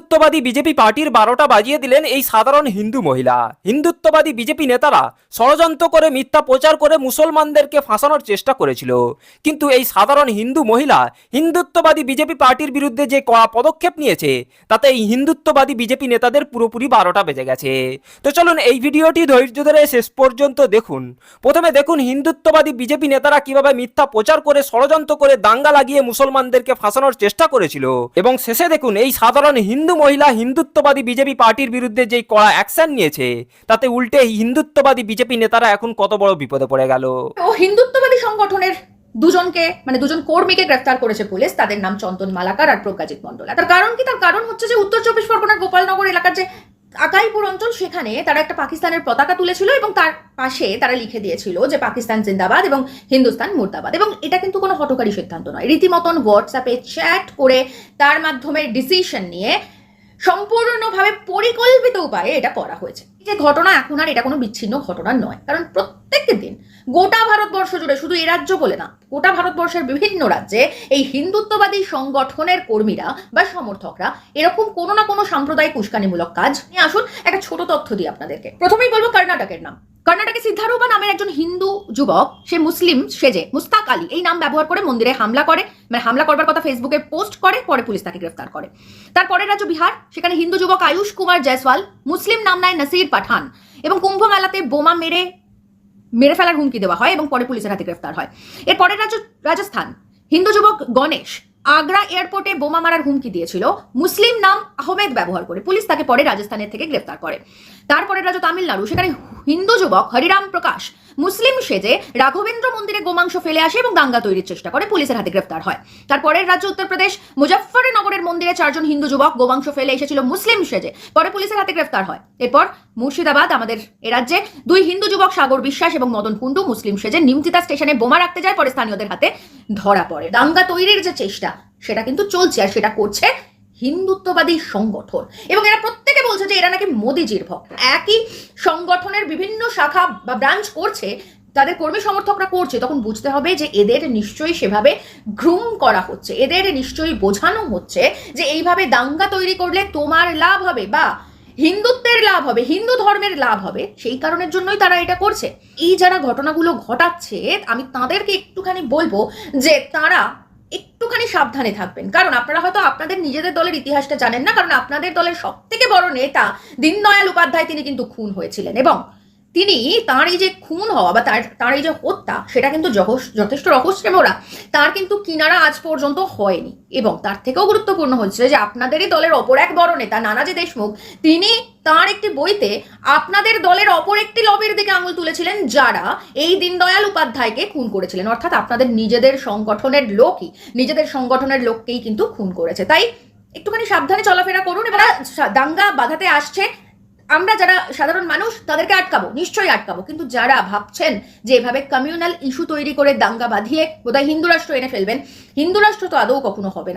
হিন্দুত্ববাদী বিজেপি পার্টির 12টা বাজিয়ে দিলেন এই সাধারণ হিন্দু মহিলা। হিন্দুত্ববাদী বিজেপি নেতারা ষড়যন্ত্র করে মিথ্যা প্রচার করে মুসলমানদেরকে ফাঁসানোর চেষ্টা করেছিল, কিন্তু এই সাধারণ হিন্দু মহিলা হিন্দুত্ববাদী বিজেপি পার্টির বিরুদ্ধে যে কড়া পদক্ষেপ নিয়েছে তাতে এই হিন্দুত্ববাদী বিজেপি নেতাদের পুরোপুরি 12টা বেজে গেছে। তো চলুন এই ভিডিওটি ধৈর্য ধরে শেষ পর্যন্ত দেখুন। প্রথমে দেখুন হিন্দুত্ববাদী বিজেপি নেতারা কিভাবে মিথ্যা প্রচার করে ষড়যন্ত্র করে দাঙ্গা লাগিয়ে মুসলমানদেরকে ফাঁসানোর চেষ্টা করেছিল, এবং শেষে দেখুন এই সাধারণ হিন্দু মহিলা হিন্দুত্ববাদী বিজেপি পার্টির বিরুদ্ধে যেই কড়া অ্যাকশন নিয়েছে তাতে উল্টে হিন্দুত্ববাদী বিজেপি নেতারা এখন কত বড় বিপদে পড়ে গেল। ও হিন্দুত্ববাদী সংগঠনের দুজন কর্মীকে গ্রেফতার করেছে পুলিশ। তাদের নাম চন্দন মালাকার আর প্রজ্ঞাজিৎ মন্ডল। তার কারণ কি? তার কারণ হচ্ছে যে উত্তর চব্বিশ পরগনার গোপালনগর এলাকার যে আকাইপুর অঞ্চল, সেখানে তারা একটা পাকিস্তানের পতাকা তুলেছিল এবং তার পাশে তারা লিখে দিয়েছিল যে পাকিস্তান জিন্দাবাদ এবং হিন্দুস্তান মুর্দাবাদ। এবং এটা কিন্তু কোনো হঠকারী সিদ্ধান্ত নয়, রীতিমতন হোয়াটসঅ্যাপে চ্যাট করে তার মাধ্যমে ডিসিশন নিয়ে সম্পূর্ণভাবে পরিকল্পিত উপায়ে এটা করা হয়েছে। যে ঘটনা এখন আর এটা কোনো বিচ্ছিন্ন ঘটনা নয়, কারণ প্রত্যেকটা দিন গোটা ভারতবর্ষ জুড়ে, শুধু এই রাজ্য বলে না, গোটা ভারতবর্ষের বিভিন্ন রাজ্যে এই হিন্দুত্ববাদী সংগঠনের কর্মীরা বা সমর্থকরা এরকম কোনো না কোনো সাম্প্রদায়িক উস্কানিমূলক কাজ নিয়ে আসুন। একটা ছোট তথ্য দিই আপনাদেরকে। প্রথমেই বলবো কর্ণাটকের নাম। কর্ণাটকে সিদ্ধারূপা নামের একজন হিন্দু যুবক, সে মুসলিম সেজে মুস্তাক আলী এই নাম ব্যবহার করে মন্দিরে হামলা করে, মানে হামলা করবার কথা ফেসবুকে পোস্ট করে, পরে পুলিশ তাকে গ্রেফতার করে। তারপরের রাজ্য বিহার, সেখানে হিন্দু যুবক আয়ুষ কুমার জয়সওয়াল মুসলিম নাম নেয় নাসির পাঠান এবং কুম্ভ মেলাতে বোমা মেরে ফেলার হুমকি দেওয়া হয় এবং পরে পুলিশের হাতে গ্রেফতার হয়। এর পরের রাজ্য রাজস্থান, হিন্দু যুবক গণেশ আগ্রা এয়ারপোর্টে বোমা মারার হুমকি দিয়েছিল মুসলিম নাম আহমেদ ব্যবহার করে, পুলিশ তাকে পরে রাজস্থানের থেকে গ্রেফতার করে। তারপরের রাজ্য তামিলনাড়ু, সেখানে হিন্দু যুবক হরিরাম প্রকাশ মুসলিম সেজে রাঘবেন্দ্র মন্দিরে গোমাংস ফেলে আসে এবং দাঙ্গা তৈরির চেষ্টা করে, পুলিশের হাতে গ্রেফতার হয়। তারপরের রাজ্য উত্তরপ্রদেশ, মুজফ্ফরনগরের মন্দিরে 4 জন হিন্দু যুবক গোমাংস ফেলে এসেছিল মুসলিম সেজে, পরে পুলিশের হাতে গ্রেফতার হয়। এরপর মুর্শিদাবাদ, আমাদের এ রাজ্যে 2 হিন্দু যুবক সাগর বিশ্বাস এবং মদন কুণ্ডু মুসলিম সেজে নিমতিতা স্টেশনে বোমা রাখতে যায়, পরে স্থানীয়দের হাতে ধরা পড়ে। দাঙ্গা তৈরির যে চেষ্টা সেটা কিন্তু চলছে, আর সেটা করছে হিন্দুত্ববাদী সংগঠন, এবং এরা প্রত্যেকে বলছে যে এরা নাকি মোদিজির ভক্ত। একই সংগঠনের বিভিন্ন শাখা বা ব্রাঞ্চ করছে, তাদের কর্মী সমর্থকরা করছে, তখন বুঝতে হবে যে এদের নিশ্চয়ই সেভাবে গ্রুম করা হচ্ছে, এদের নিশ্চয়ই বোঝানো হচ্ছে যে এইভাবে দাঙ্গা তৈরি করলে তোমার লাভ হবে বা হিন্দুত্বের লাভ হবে, হিন্দু ধর্মের লাভ হবে, সেই কারণের জন্যই তারা এটা করছে। এই যারা ঘটনাগুলো ঘটাচ্ছে, আমি তাদেরকে একটুখানি বলবো যে তারা একটুখানি সাবধানে থাকবেন, কারণ আপনারা হয়তো আপনাদের নিজেদের দলের ইতিহাসটা জানেন না, কারণ আপনাদের দলের সব থেকে বড় নেতা দীনদয়াল উপাধ্যায়, তিনি কিন্তু খুন হয়েছিলেন এবং তিনি তার এই যে খুন হওয়া বা তার এই যে হত্যা, সেটা কিন্তু যথেষ্ট রহস্যে মোড়া, তার কিন্তু কিনারা আজ পর্যন্ত হয়নি। এবং তার থেকেও গুরুত্বপূর্ণ হচ্ছে যে আপনাদেরই দলের অপর এক বড় নেতা নানাজি দেশমুখ, তিনি তার একটি বইতে আপনাদের দলের অপর একটি লবির দিকে আঙুল তুলেছিলেন যারা এই দীনদয়াল উপাধ্যায়কে খুন করেছিলেন, অর্থাৎ আপনাদের নিজেদের সংগঠনের লোককেই কিন্তু খুন করেছে। তাই একটুখানি সাবধানে চলাফেরা করুন। এবার দাঙ্গা বাধাতে আসছে, আমরা যারা সাধারণ মানুষ তাদেরকে আটকাবো, নিশ্চয়ই আটকাবো, কিন্তু যারা ভাবছেন যে এভাবে কমিউনাল ইস্যু তৈরি করে দাঙ্গা বাঁধিয়ে বোধহয় হিন্দু রাষ্ট্র এনে ফেলবেন, হিন্দু রাষ্ট্র তো আদৌ কখনো হবে না।